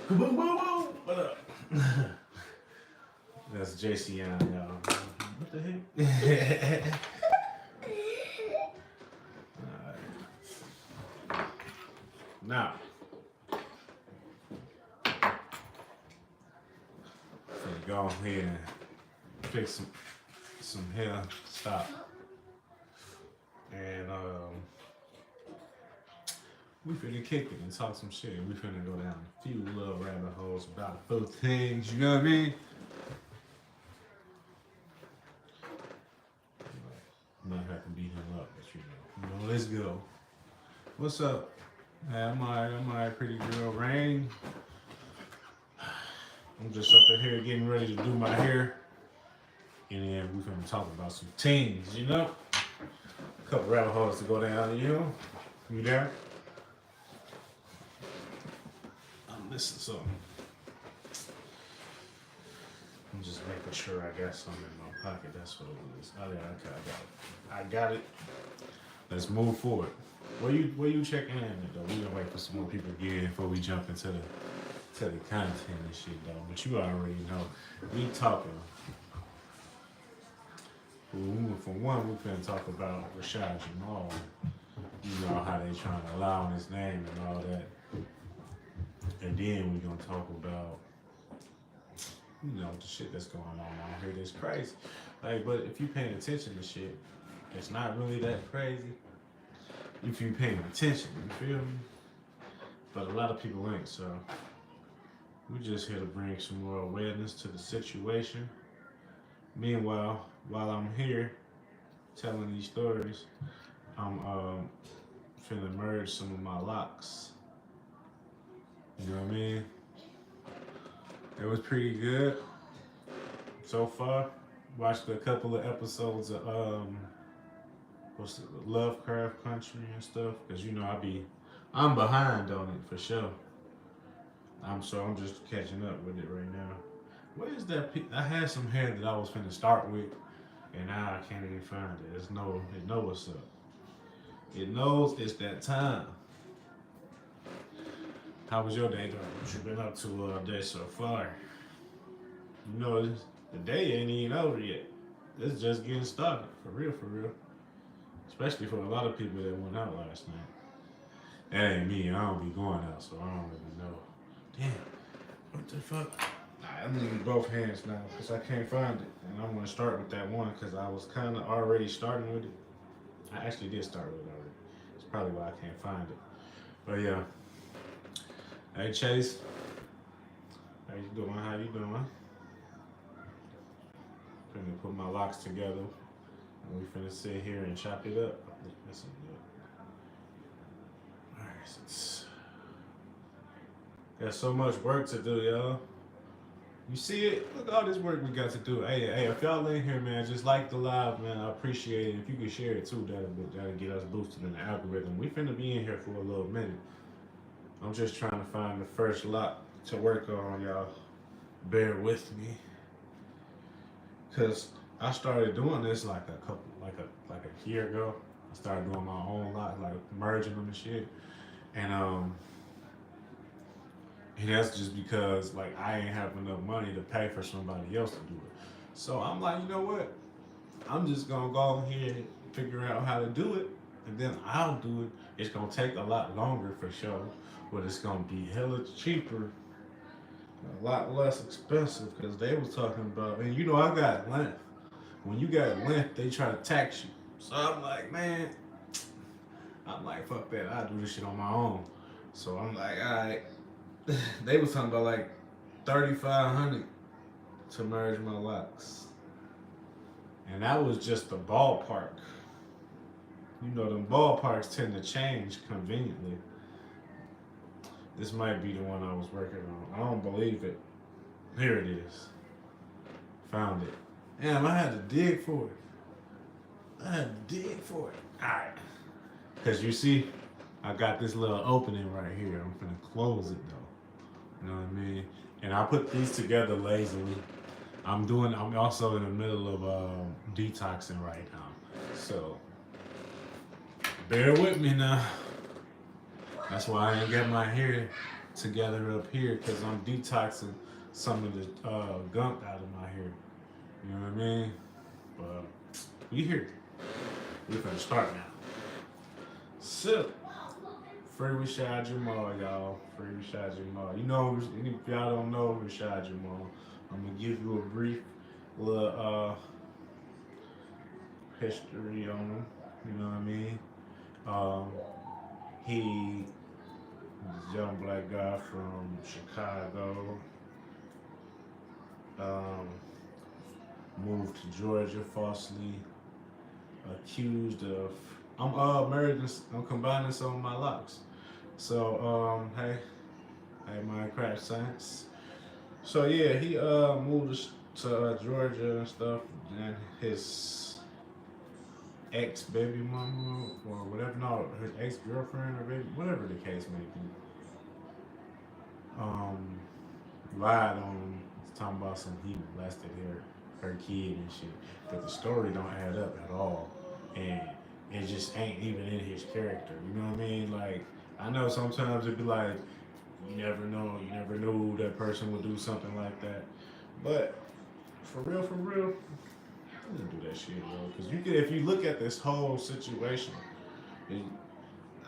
Kaboom, boom, boom. What up? That's JCN, y'all. What the heck? Alright. Now, go ahead and fix some hair. Stop. And we finna kick it and talk some shit. We finna go down a few little rabbit holes about a few things, you know what I mean? Might have to beat him up, but you know, let's go. What's up? I'm alright, pretty girl. Rain. I'm just up in here getting ready to do my hair. And then we finna talk about some things, you know? A couple rabbit holes to go down, you know? You there? I'm missing something. I'm just making sure I got something in my pocket. That's what it is. Oh yeah, okay, I got it. Let's move forward. Where you checking in though? We gonna wait for some more people to get in before we jump into the content and shit though. But you already know. We talking. For one, we finna talk about Rashad Jamal. You know how they trying to allow on his name and all that. And then we gonna talk about, you know, the shit that's going on out here that's crazy. Like, but if you paying attention to shit, it's not really that crazy. If you paying attention, you feel me? But a lot of people ain't, so we just here to bring some more awareness to the situation. Meanwhile, while I'm here telling these stories, I'm finna merge some of my locks. You know what I mean? It was pretty good so far. Watched a couple of episodes of what's it, Lovecraft Country and stuff, cause you know I'm behind on it for sure. I'm just catching up with it right now. Where is that? I had some hair that I was finna start with, and now I can't even find it. It know what's up. It knows it's that time. How was your day, though? What you been up to all day so far? You know, the day ain't even over yet. It's just getting started, for real, for real. Especially for a lot of people that went out last night. That ain't me. I don't be going out, so I don't really know. Damn, what the fuck? I'm using both hands now because I can't find it. And I'm going to start with that one because I was kind of already starting with it. I actually did start with it already. It's probably why I can't find it. But yeah. Hey Chase. How you doing? How you doing? Finna put my locks together. And we finna sit here and chop it up. Listen, alright, got so much work to do, y'all. You see it? Look at all this work we got to do. Hey, if y'all in here, man, just like the live, man. I appreciate it. If you could share it too, that'll get us boosted in the algorithm. We finna be in here for a little minute. I'm just trying to find the first lock to work on, y'all. Bear with me, cause I started doing this like a year ago. I started doing my own lock, like merging them and shit, and that's just because like I ain't have enough money to pay for somebody else to do it. So I'm like, you know what? I'm just gonna go ahead and figure out how to do it, and then I'll do it. It's gonna take a lot longer for sure, but it's gonna be hella cheaper, a lot less expensive. Because they was talking about, and you know I got length. When you got length, they try to tax you. So I'm like, man, fuck that. I do this shit on my own. So I'm like, all right. They was talking about like 3,500 to merge my locks, and that was just the ballpark. You know, them ballparks tend to change conveniently. This might be the one I was working on. I don't believe it. Here it is. Found it. Damn, I had to dig for it. All right. Because you see, I got this little opening right here. I'm gonna close it though. You know what I mean? And I put these together lazily. I'm also in the middle of detoxing right now. So bear with me now. That's why I ain't got my hair together up here because I'm detoxing some of the gunk out of my hair. You know what I mean? But we here. We're gonna start now. So, free Rashad Jamal, y'all. Free Rashad Jamal. You know, if y'all don't know Rashad Jamal, I'm gonna give you a brief little history on him. You know what I mean? Um, he was a young black guy from Chicago. Um, moved to Georgia falsely accused of. I'm combining some of my locks. So hey, my crash science. So yeah, he moved to Georgia and stuff, and his ex baby mama or whatever, no, his ex girlfriend or baby, whatever the case may be, um, lied on him, talking about some he molested her kid and shit. But the story don't add up at all, and it just ain't even in his character. You know what I mean? Like I know sometimes it'd be like you never know, you never knew that person would do something like that, but for real, I didn't do that shit, bro. Because you could, if you look at this whole situation, it,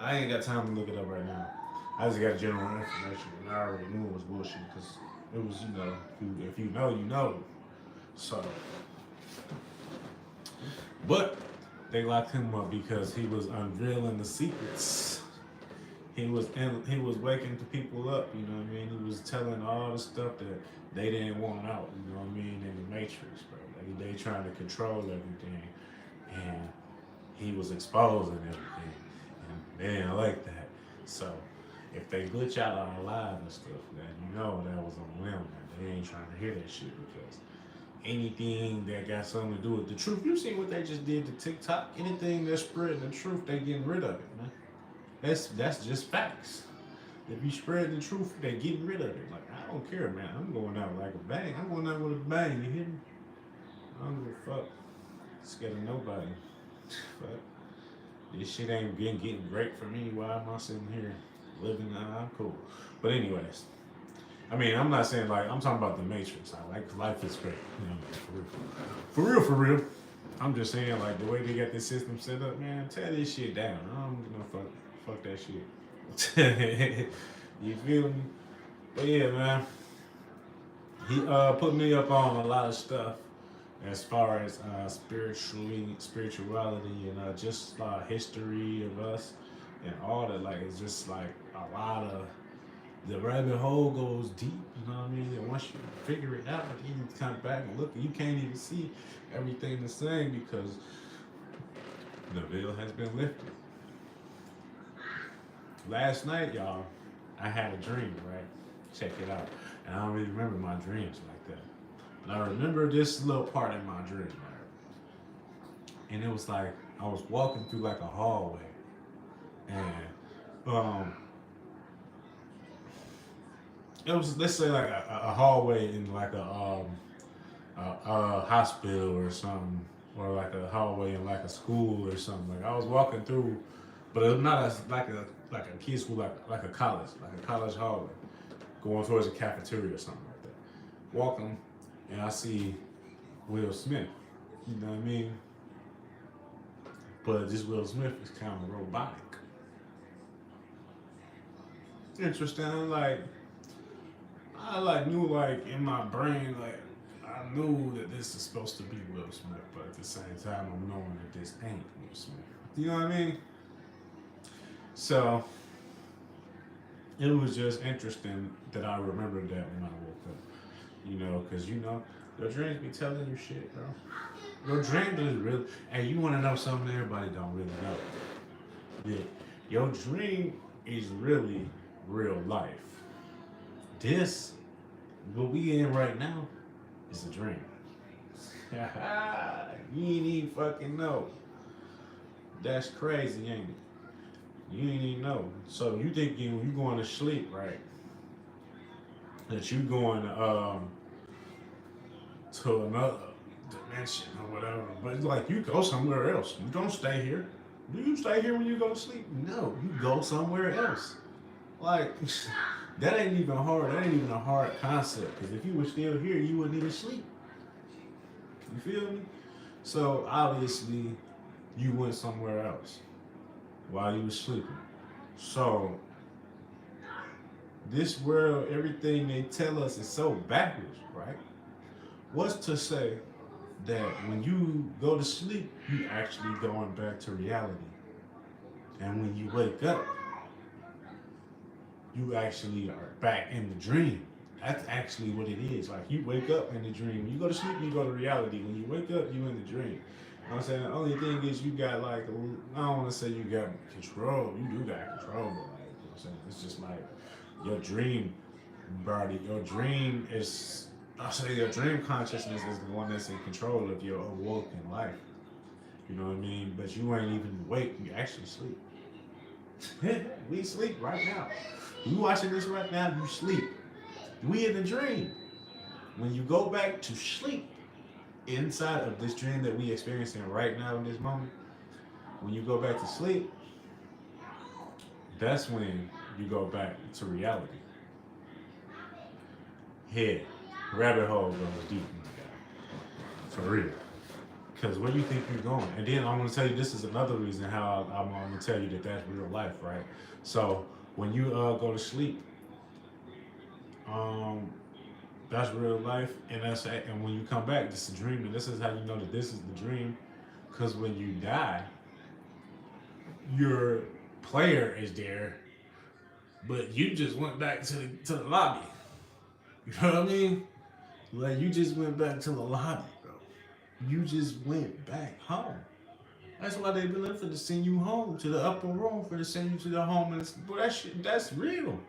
I ain't got time to look it up right now. I just got general information, and I already knew it was bullshit because it was, you know, if you know, you know. So, but they locked him up because he was unveiling the secrets. He was waking the people up, you know what I mean? He was telling all the stuff that they didn't want out, you know what I mean, in the Matrix, bro. They trying to control everything, and he was exposing everything, and they didn't like that. So if they glitch out on live and stuff, then you know that was on them, and they ain't trying to hear that shit because anything that got something to do with the truth, you see what they just did to TikTok? Anything that's spreading the truth, they getting rid of it, man. That's just facts. If you spread the truth, they getting rid of it. Like I don't care, man. I'm going out like a bang. I'm going out with a bang. You hear me? I don't give a fuck. Scared of nobody. But this shit ain't getting great for me. Why am I sitting here living? I'm cool. But anyways, I mean, I'm not saying like I'm talking about the Matrix. I like life is great. You know, for real. I'm just saying like the way they got this system set up, man. Tear this shit down. I'm gonna fuck that shit. You feel me? But yeah, man. He put me up on a lot of stuff as far as spirituality and just history of us and all that. Like it's just like a lot of the rabbit hole goes deep. You know what I mean? And once you figure it out, you can come back and look. You can't even see everything the same because the veil has been lifted. Last night, y'all, I had a dream. Right? Check it out. And I don't really remember my dreams like that. But I remember this little part in my dream, right? And it was like I was walking through like a hallway, and it was, let's say, like a hallway in like a hospital or something, or like a hallway in like a school or something. Like I was walking through, but it was not like a kid's school, like a college hallway, going towards a cafeteria or something like that. Walking, and I see Will Smith. You know what I mean? But this Will Smith is kind of robotic. Interesting. I knew like in my brain like I knew that this is supposed to be Will Smith, but at the same time I'm knowing that this ain't Will Smith. You know what I mean? So it was just interesting that I remembered that when I woke up. You know, because you know your dreams be telling you shit, bro. Your dreams is really, and you want to know something everybody don't really know. Yeah, your dream is really real life. This, what we in right now, is a dream. You ain't even fucking know. That's crazy, ain't it? You ain't even know. So you thinking when you going to sleep, right? That you going to another dimension or whatever. But like you go somewhere else. You don't stay here. Do you stay here when you go to sleep? No, you go somewhere else. Like That ain't even hard. That ain't even a hard concept. Because if you were still here, you wouldn't even sleep. You feel me? So obviously, you went somewhere else while you were sleeping. So this world, everything they tell us is so backwards, right? What's to say that when you go to sleep, you actually going back to reality, and when you wake up, you actually are back in the dream. That's actually what it is. Like you wake up in the dream. When you go to sleep, you go to reality. When you wake up, you in the dream. You know what I'm saying? The only thing is you got like, I don't want to say you got control. You do got control, but like, you know what I'm saying? It's just like your dream body, your dream is, I say your dream consciousness is the one that's in control of your awoken life. You know what I mean? But you ain't even awake. You actually sleep. We sleep right now. You watching this right now, you sleep. We in a dream. When you go back to sleep inside of this dream that we experiencing right now in this moment, when you go back to sleep, that's when you go back to reality. Head, rabbit hole goes deep, my guy. For real. Because where you think you're going? And then I'm going to tell you, this is another reason how I'm going to tell you that that's real life, right? So when you go to sleep, um, that's real life, and when you come back, this is a dream, and this is how you know that this is the dream, because when you die, your player is there, but you just went back to the lobby. You know what I mean? Like you just went back to the lobby, bro. You just went back home. That's why they been looking to send you home to the upper room for to send you to the home, and bro, that shit, that's real.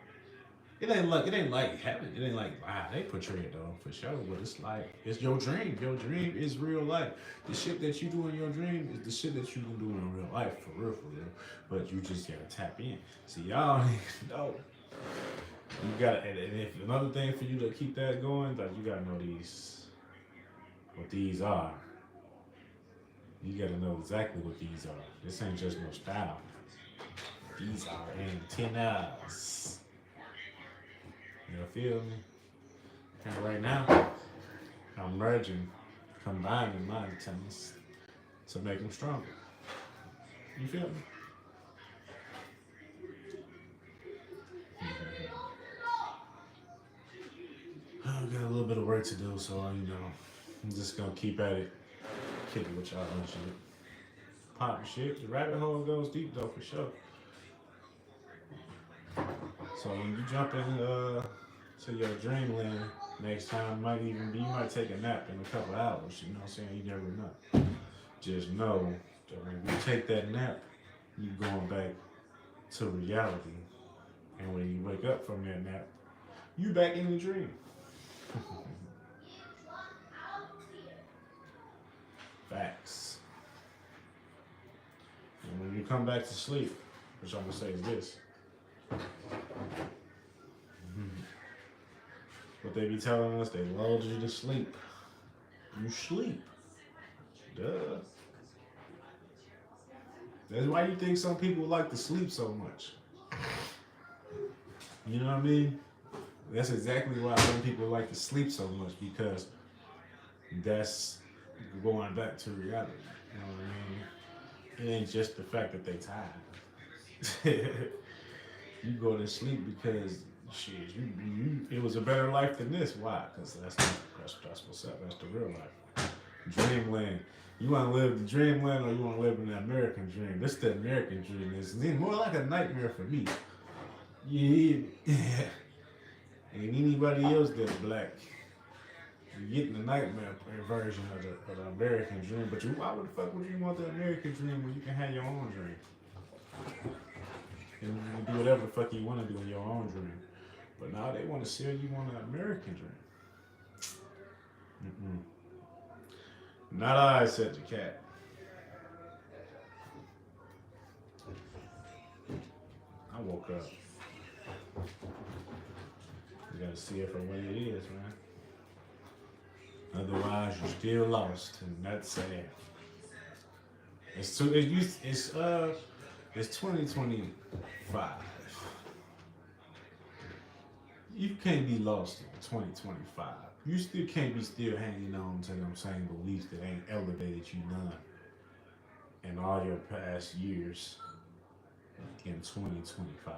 It ain't like heaven. It ain't like wow, they portray it though for sure. But it's like it's your dream. Your dream is real life. The shit that you do in your dream is the shit that you can do in real life for real, for real. But you just gotta tap in. See, y'all don't even know. You gotta, and if another thing for you to keep that going, like you gotta know what these are. You gotta know exactly what these are. This ain't just no style. These are antennas. You feel me? And right now, I'm merging, combining my antennas to make them stronger. You feel me? I've got a little bit of work to do, so I'm just gonna keep at it, kick it with y'all and shit. Pop shit. The rabbit hole goes deep though for sure. So when you jump in to your dreamland next time, you might take a nap in a couple hours. You know what I'm saying? You never know. Just know that when you take that nap, you going back to reality, and when you wake up from that nap, you back in the dream. Facts. And when you come back to sleep, which I'm gonna say is this. What they be telling us, they lulled you to sleep. You sleep. Duh. That's why you think some people like to sleep so much. You know what I mean? That's exactly why some people like to sleep so much, because that's going back to reality. You know what I mean? It ain't just the fact that they tired. You go to sleep because shit, it was a better life than this. Why? Because that's what's up. That's the real life. Dreamland. You want to live the dreamland, or you want to live in the American dream? This the American dream. It's more like a nightmare for me. Yeah. Ain't anybody else that's black. You're getting the nightmare version of the American dream. But why the fuck would you want the American dream when you can have your own dream? And you can do whatever the fuck you want to do in your own dream. But now they want to sell you on the American dream. Not I, said the cat. I woke up. You gotta see it for what it is, man. Otherwise, you're still lost, and that's sad. It's 2025. you can't be lost in 2025. You still can't be still hanging on to them same beliefs that ain't elevated you none in all your past years in 2025.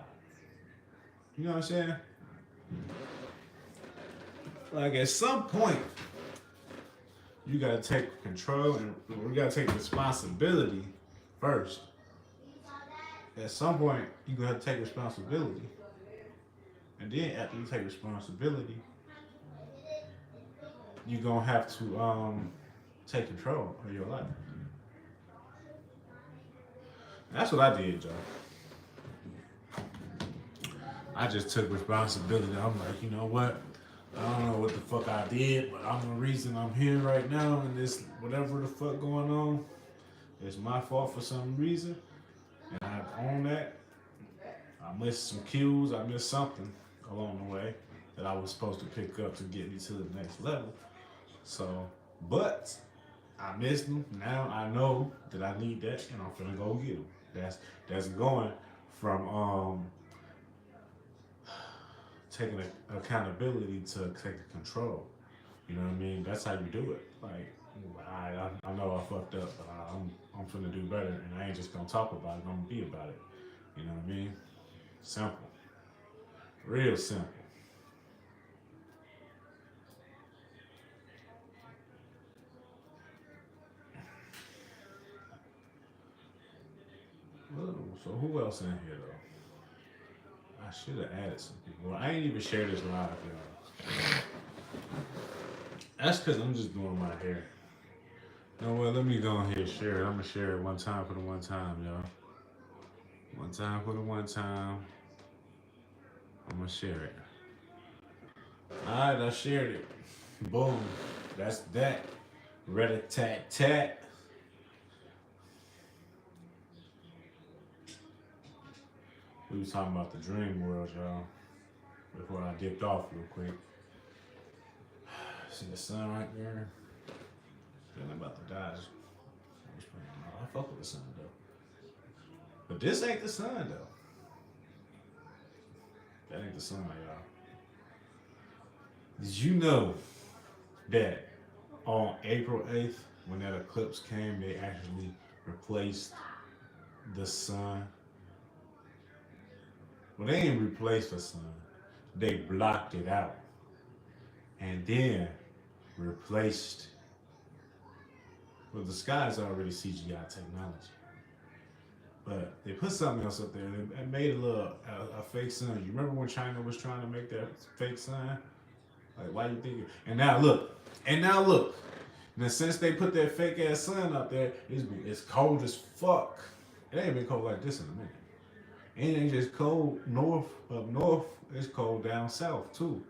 You know what I'm saying? Like at some point, you gotta take control and we gotta take responsibility first. At some point, you gonna have to take responsibility, and then after you take responsibility, you gonna have to take control of your life. That's what I did, Joe. I just took responsibility. I'm like, you know what? I don't know what the fuck I did, but I'm the reason I'm here right now, and this whatever the fuck going on, it's my fault for some reason, and I own that. I missed some cues. I missed something along the way that I was supposed to pick up to get me to the next level. So, but I missed them. Now I know that I need that, and I'm finna go get them. That's going from taking accountability to taking control. You know what I mean? That's how you do it. Like I know I fucked up, but I'm finna do better, and I ain't just gonna talk about it. I'm gonna be about it. You know what I mean? Simple, real simple. Well, so who else in here though? I should have added some people. Well, I ain't even share this live, y'all. That's because I'm just doing my hair. You know what? Let me go ahead and share it. I'm gonna share it one time for the one time, y'all. One time for the one time. I'm gonna share it. Alright, I shared it. Boom. That's that. Red tat tat. We was talking about the dream world, y'all. Before I dipped off real quick. See the sun right there? Feeling about to die. I fuck with the sun though. But this ain't the sun though. That ain't the sun, y'all. Did you know that on April 8th, when that eclipse came, they actually replaced the sun? Well, they didn't replace the sun. They blocked it out. And then replaced. Well, the sky is already CGI technology. But they put something else up there. They made a fake sun. You remember when China was trying to make that fake sun? Like, why you think? And now look. Now since they put that fake ass sun up there, it's cold as fuck. It ain't been cold like this in a minute. It ain't just cold up north. It's cold down south too.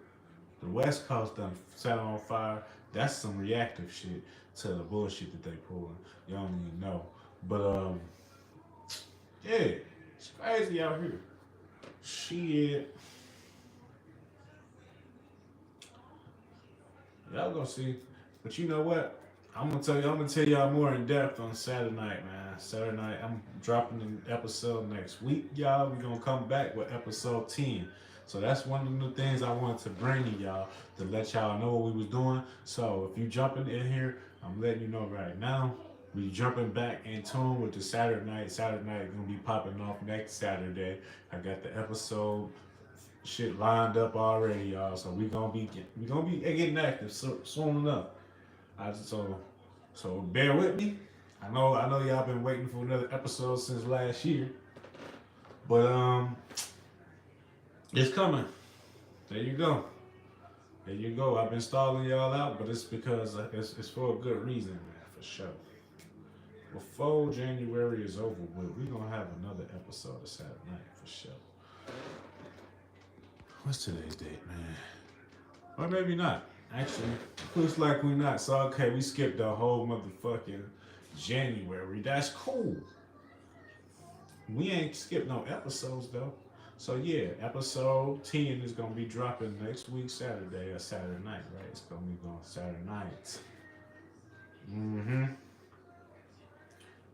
The West Coast done set on fire. That's some reactive shit to the bullshit that they pulling. You don't even know. But yeah, it's crazy out here. Shit. Y'all gonna see. But you know what? I'm gonna tell y'all more in depth on Saturday night, man. Saturday night, I'm dropping an episode next week, y'all. We're gonna come back with episode 10. So that's one of the things I wanted to bring to y'all to let y'all know what we was doing. So if you jumping in here, I'm letting you know right now. We jumping back in tune with the Saturday night. Saturday night gonna be popping off next Saturday. I got the episode shit lined up already, y'all. So we gonna be getting active soon enough. So bear with me. I know y'all been waiting for another episode since last year, but it's coming. There you go. There you go. I've been stalling y'all out, but it's because it's for a good reason, man, for sure. Before January is over with, we're gonna have another episode of Saturday night for sure. What's today's date, man? Or maybe not. Actually, looks like we not. So okay, we skipped the whole motherfucking January. That's cool. We ain't skipped no episodes though. So yeah, episode 10 is gonna be dropping next week Saturday or Saturday night, right? It's gonna be going Saturday night. Mm-hmm.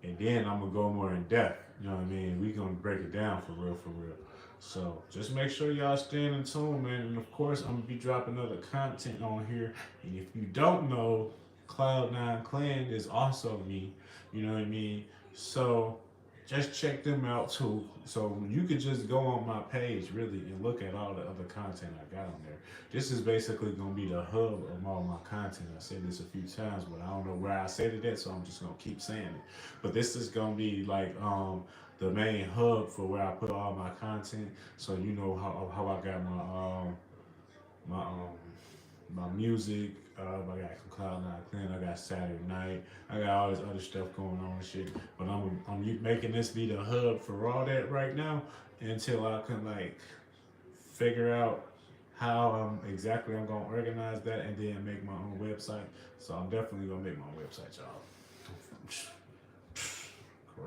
And then I'm gonna go more in depth. You know what I mean? We gonna break it down for real, for real. So just make sure y'all staying in tune, man. And of course, I'm gonna be dropping other content on here. And if you don't know, Cloud9 Clan is also me. You know what I mean? So just check them out too. So you could just go on my page really and look at all the other content I got on there. This is basically gonna be the hub of all my content. I said this a few times, but I don't know where I said it at, so I'm just gonna keep saying it. But this is gonna be like the main hub for where I put all my content. So you know how I got my my music. I got some Cloud Nine Clan. I got Saturday Night. I got all this other stuff going on and shit. But I'm making this be the hub for all that right now until I can like figure out how exactly I'm gonna organize that and then make my own website. So I'm definitely gonna make my own website, y'all.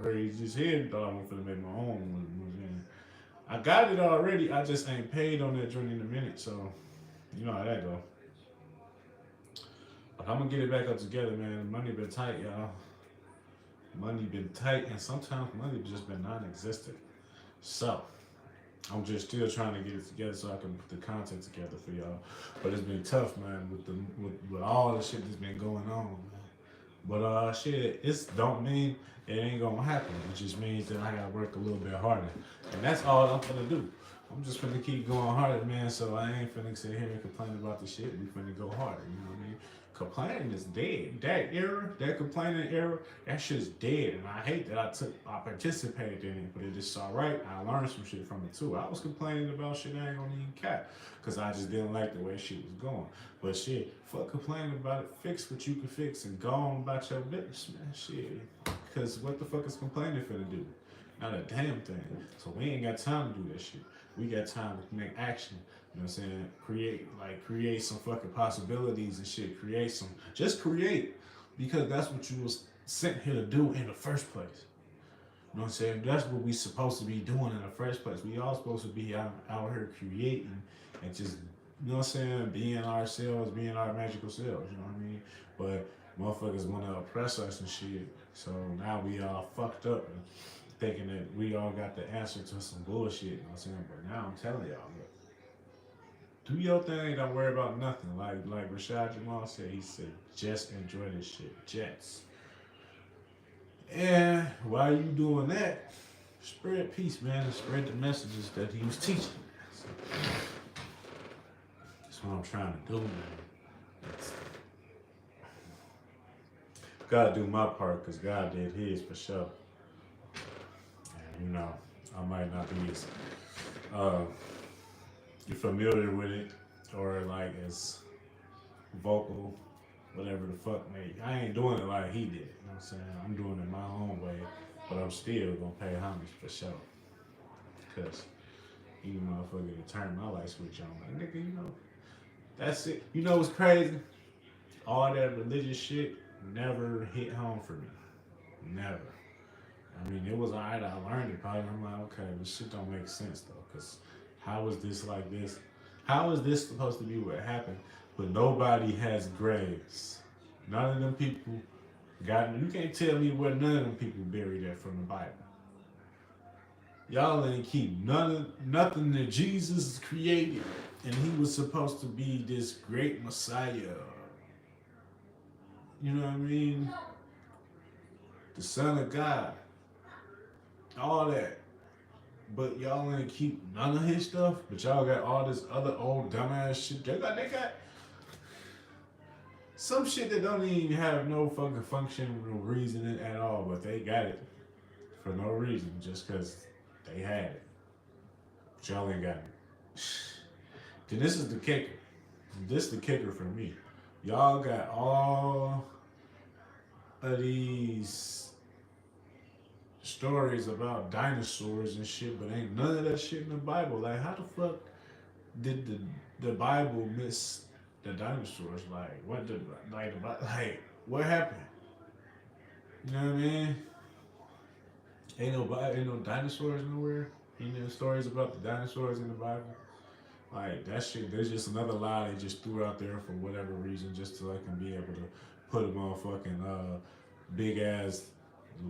Crazy as hell. Thought I was gonna make my own one. I got it already. I just ain't paid on that joint in a minute. So you know how that go. But I'm gonna get it back up together, man. Money been tight, y'all. Money been tight, and sometimes money just been non-existent. So I'm just still trying to get it together so I can put the content together for y'all. But it's been tough, man, with all the shit that's been going on, man. But shit, it don't mean it ain't gonna happen. It just means that I gotta work a little bit harder, and that's all I'm gonna do. I'm just finna keep going harder, man. So I ain't finna sit here and complain about the shit. We finna go harder. You know what I mean? Complaining is dead. That era, that complaining era, that shit's dead. And I hate that I participated in it, but it is alright. I learned some shit from it too. I was complaining about shit I ain't gonna even cap, cause I just didn't like the way shit was going. But shit, fuck complaining about it. Fix what you can fix and go on about your business, man. Shit, cause what the fuck is complaining finna do? Not a damn thing. So we ain't got time to do that shit. We got time to make action. You know what I'm saying? Create some fucking possibilities and shit. Just create. Because that's what you was sent here to do in the first place. You know what I'm saying? That's what we supposed to be doing in the first place. We all supposed to be out here creating and just, you know what I'm saying, being ourselves, being our magical selves, you know what I mean? But motherfuckers want to oppress us and shit. So now we all fucked up and thinking that we all got the answer to some bullshit, you know what I'm saying? But now I'm telling y'all, look, do your thing, don't worry about nothing. Like Rashad Jamal said, he said, just enjoy this shit. Jets. And while you doing that, spread peace, man, and spread the messages that he was teaching. So, that's what I'm trying to do, man. Gotta do my part, because God did his for sure. And, you know, I might not be as familiar with it or like as vocal, whatever the fuck, man. I ain't doing it like he did, you know what I'm saying? I'm doing it my own way, but I'm still gonna pay homage for sure. Cause you motherfucker to turn my light switch on. Like, nigga, you know, that's it. You know what's crazy? All that religious shit never hit home for me. Never. I mean, it was alright. I learned it probably. I'm like, okay, this shit don't make sense though. Cause how is this like this? How is this supposed to be what happened? But nobody has graves. None of them people got. You can't tell me where none of them people buried at from the Bible. Y'all ain't keep nothing that Jesus created, and he was supposed to be this great Messiah. You know what I mean? The Son of God, all that. But y'all ain't keep none of his stuff. But y'all got all this other old dumbass shit. They got some shit that don't even have no fucking function or reasoning at all. But they got it for no reason, just because they had it. But y'all ain't got it. Then this is the kicker. This is the kicker for me. Y'all got all of these stories about dinosaurs and shit, but ain't none of that shit in the Bible. Like, how the fuck did the Bible miss the dinosaurs? Like, what happened? You know what I mean? Ain't no dinosaurs nowhere. Ain't no stories about the dinosaurs in the Bible. Like, that shit, there's just another lie they just threw out there for whatever reason, just so I can be able to put a motherfucking big ass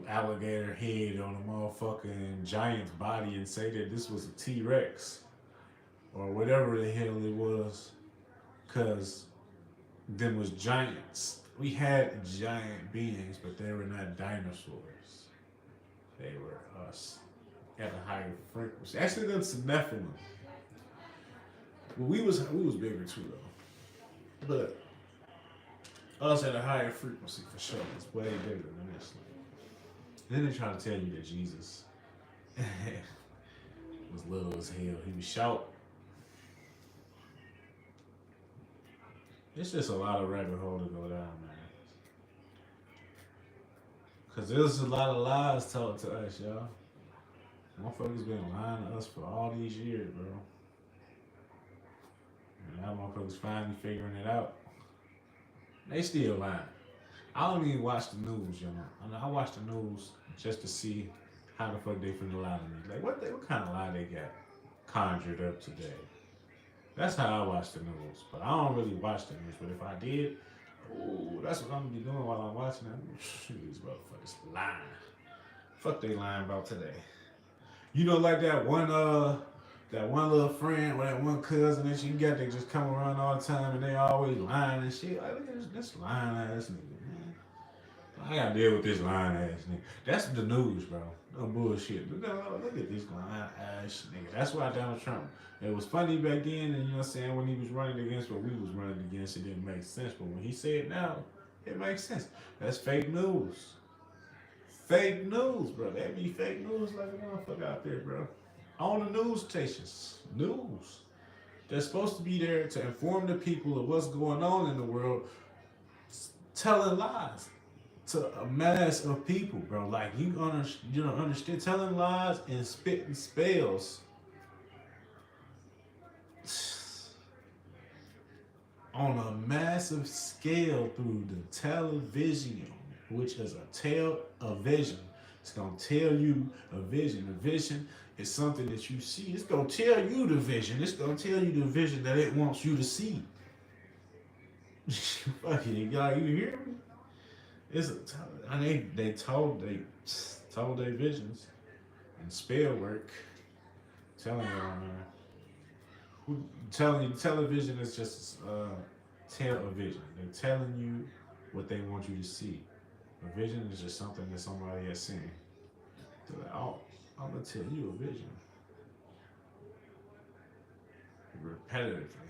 alligator head on a motherfucking giant's body and say that this was a T-Rex or whatever the hell it was, cause them was giants. We had giant beings, but they were not dinosaurs. They were us at a higher frequency. Actually, that's the Nephilim. Well, we was bigger too though, but us at a higher frequency for sure. It's way bigger than this. Then they try to tell you that Jesus was little as hell. He was short. It's just a lot of rabbit hole to go down, man. Cause there's a lot of lies told to us, y'all. Motherfuckers been lying to us for all these years, bro. And now motherfuckers finally figuring it out. They still lying. I don't even watch the news, you know. I watch the news just to see how the fuck they finna lie to me. Like what kind of lie they got conjured up today. That's how I watch the news. But I don't really watch the news. But if I did, ooh, that's what I'm gonna be doing while I'm watching it. Shoot, these motherfuckers lying. Fuck they lying about today. You know, like that one little friend or that one cousin that you got that just come around all the time and they always lying and shit. Like, look at this lying ass nigga, man. I gotta deal with this lying ass nigga. That's the news, bro. No bullshit. Look at this lying ass nigga. That's why Donald Trump. It was funny back then, and you know what I'm saying, when he was running against what we was running against, it didn't make sense. But when he said it now, it makes sense. That's fake news. Fake news, bro. That be fake news like a motherfucker out there, bro. On the news stations. News. They're supposed to be there to inform the people of what's going on in the world, telling lies to a mass of people, bro. Like, you don't understand. Telling lies and spitting spells on a massive scale through the television, which is a vision. It's gonna tell you a vision. A vision is something that you see. It's gonna tell you the vision. It's gonna tell you the vision that it wants you to see. Fucking y'all, you hear me? They told their visions and spell work. Telling you, man. Telling you, television is just television. They're telling you what they want you to see. A vision is just something that somebody has seen. They're like, oh, I'm gonna tell you a vision repetitively,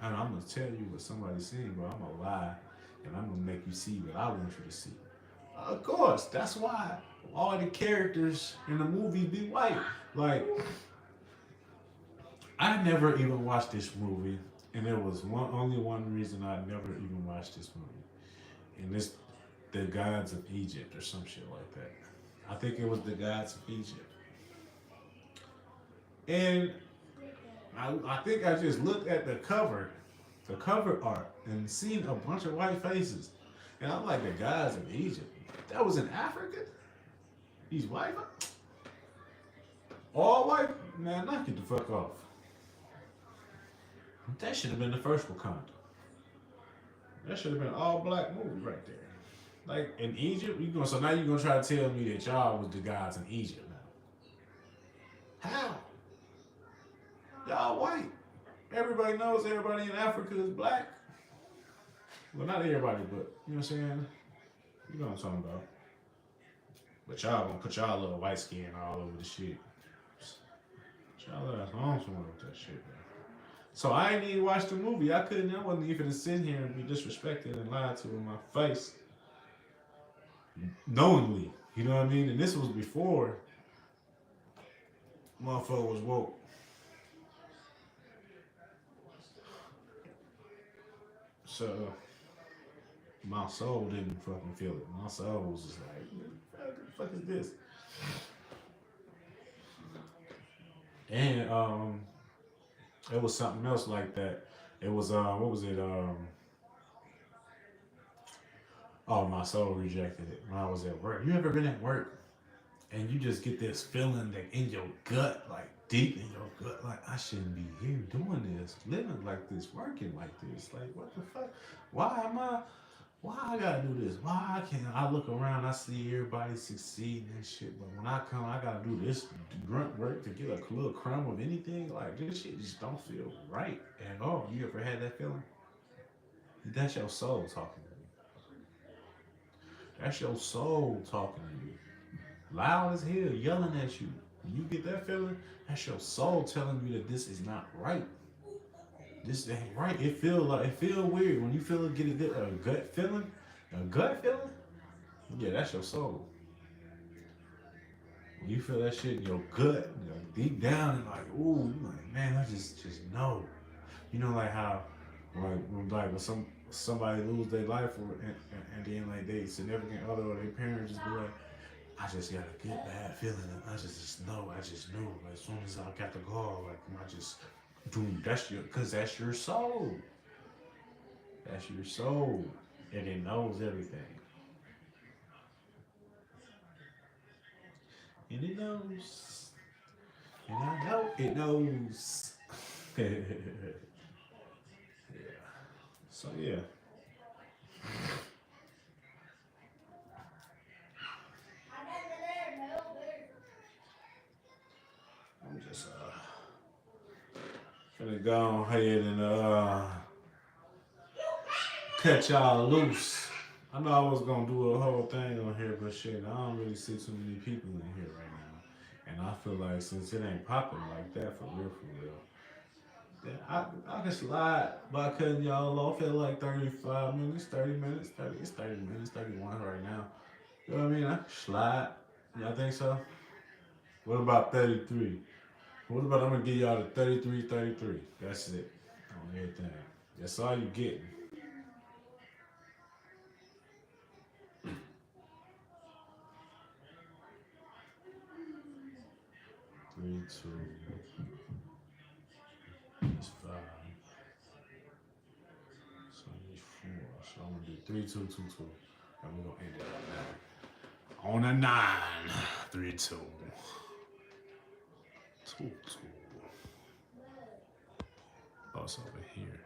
and I'm gonna tell you what somebody's seen, but I'm gonna lie, and I'm gonna make you see what I want you to see. Of course, that's why all the characters in the movie be white. Like, I never even watched this movie, and there was only one reason I never even watched this movie, and this the Gods of Egypt or some shit like that. I think it was the Gods of Egypt, and I think I just looked at the cover art, and seen a bunch of white faces, and I'm like, the Gods of Egypt. That was in Africa. These white, all white, man. Knock it the fuck off. That should have been the first Wakanda. That should have been an all black movie right there. Like in Egypt, so now you're gonna try to tell me that y'all was the gods in Egypt now. How? Y'all white. Everybody knows everybody in Africa is black. Well, not everybody, but you know what I'm saying? You know what I'm talking about. But y'all gonna put y'all little white skin all over the shit. Y'all let us on somewhere with that shit, man. So I ain't even watched the movie. I wasn't even to sit here and be disrespected and lied to in my face. Knowingly. You know what I mean? And this was before motherfucker was woke. So my soul didn't fucking feel it. My soul was just like, what the fuck is this? And it was something else like that. It was what was it? Oh, my soul rejected it when I was at work. You ever been at work and you just get this feeling that in your gut, like deep in your gut, like I shouldn't be here doing this, living like this, working like this. Like what the fuck? Why am I? Why I gotta do this? Why I can't? I look around, I see everybody succeeding and shit, but when I come, I gotta do this grunt work to get a little crumb of anything. Like this shit just don't feel right at all. You ever had that feeling? That's your soul talking to you. That's your soul talking to you. Loud as hell, yelling at you. When you get that feeling, that's your soul telling you that this is not right. This ain't right. It feel weird when you feel it. Get a gut feeling, a gut feeling. Yeah, that's your soul. When you feel that shit in your gut, deep down, and like, ooh, you like, man, I just know. You know, like how, when somebody lose their life, and then like they significant other or their parents just be like, I just got a good bad feeling, and just know, I just knew as soon as I got the call, like I just, dude, cause that's your soul. That's your soul, and it knows everything, and it knows, and I know it knows. Yeah. So yeah, I'm just gonna go ahead and cut y'all loose. I know I was gonna do a whole thing on here, but shit, I don't really see too many people in here right now. And I feel like since it ain't popping like that for real, then I can slide by cutting y'all off at like 35 minutes, 30 minutes, 30 minutes, 31 right now. You know what I mean? I can slide. Y'all think so? What about 33? What about I'm gonna give y'all the 33, 33. That's it. On everything. That's all you getting. 3, 2, it's 5. So he's 4. So I'm gonna do 3, 2, 2, 2. And we're gonna end it on that. On a 9. 3, 2. 2, 2. Oh, it's over here.